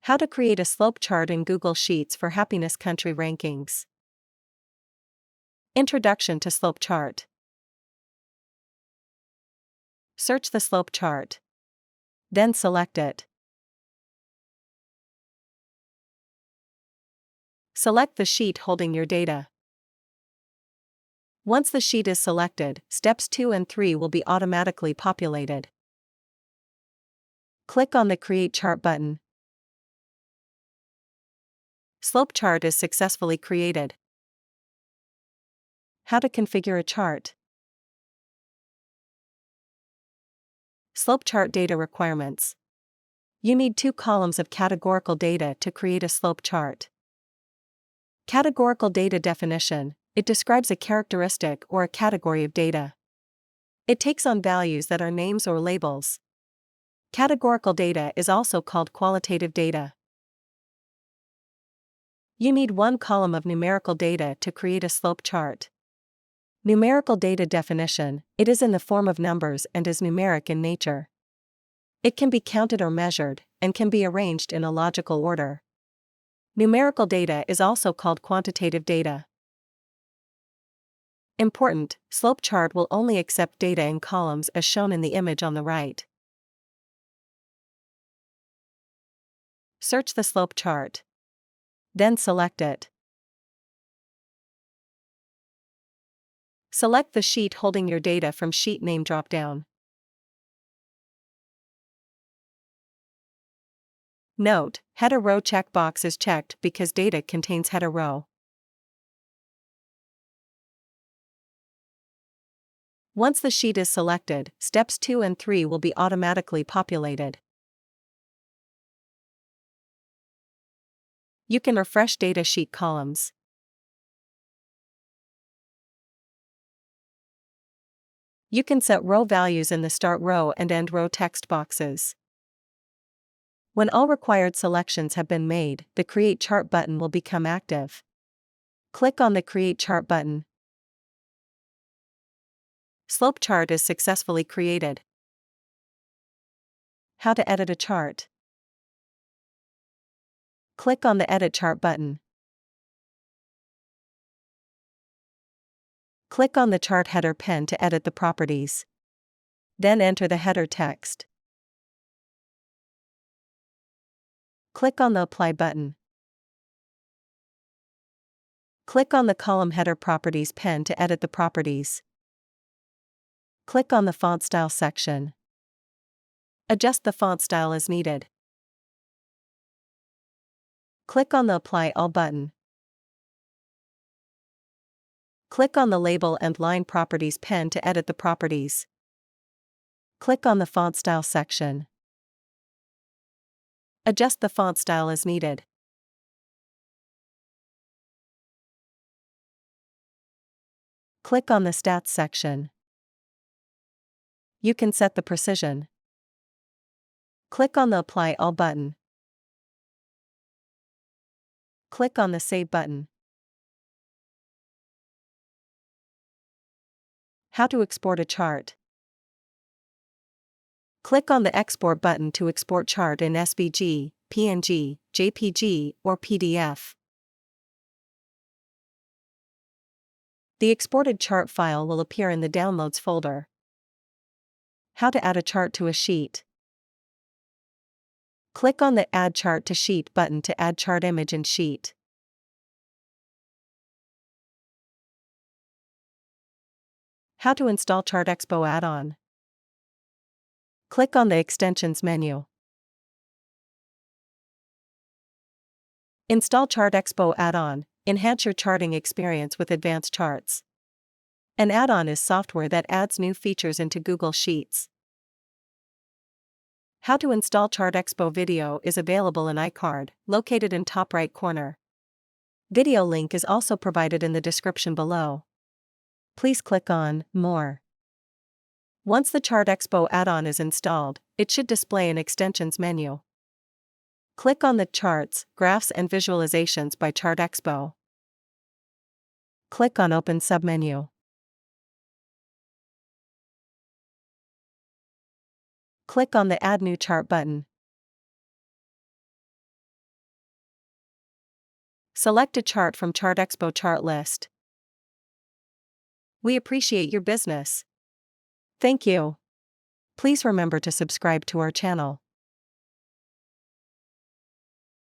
How to create a slope chart in Google Sheets for happiness country rankings. Introduction to slope chart. Search the slope chart. Then select it. Select the sheet holding your data. Once the sheet is selected, steps 2 and 3 will be automatically populated. Click on the Create Chart button. Slope chart is successfully created. How to configure a chart. Slope chart data requirements. You need 2 columns of categorical data to create a slope chart. Categorical data definition. It describes a characteristic or a category of data. It takes on values that are names or labels. Categorical data is also called qualitative data. You need 1 column of numerical data to create a slope chart. Numerical data definition. It is in the form of numbers and is numeric in nature. It can be counted or measured, and can be arranged in a logical order. Numerical data is also called quantitative data. Important: slope chart will only accept data in columns as shown in the image on the right. Search the slope chart. Then select it. Select the sheet holding your data from Sheet Name dropdown. Note: Header row checkbox is checked because data contains header row. Once the sheet is selected, steps 2 and 3 will be automatically populated. You can refresh data sheet columns. You can set row values in the start row and end row text boxes. When all required selections have been made, the Create Chart button will become active. Click on the Create Chart button. Slope chart is successfully created. How to edit a chart. Click on the Edit Chart button. Click on the chart header pen to edit the properties. Then enter the header text. Click on the Apply button. Click on the column header properties pen to edit the properties. Click on the Font Style section. Adjust the font style as needed. Click on the Apply All button. Click on the Label and Line Properties pen to edit the properties. Click on the Font Style section. Adjust the font style as needed. Click on the Stats section. You can set the precision. Click on the Apply All button. Click on the Save button. How to export a chart. Click on the Export button to export chart in SVG, PNG, JPG, or PDF. The exported chart file will appear in the Downloads folder. How to add a chart to a sheet. Click on the Add Chart to Sheet button to add chart image in sheet. How to install ChartExpo add-on. Click on the Extensions menu. Install ChartExpo add-on. Enhance your charting experience with advanced charts. An add-on is software that adds new features into Google Sheets. How to install ChartExpo video is available in iCard, located in top right corner. Video link is also provided in the description below. Please click on More. Once the ChartExpo add-on is installed, it should display an Extensions menu. Click on the Charts, Graphs and Visualizations by ChartExpo. Click on Open submenu. Click on the Add New Chart button. Select a chart from ChartExpo chart list. We appreciate your business. Thank you. Please remember to subscribe to our channel.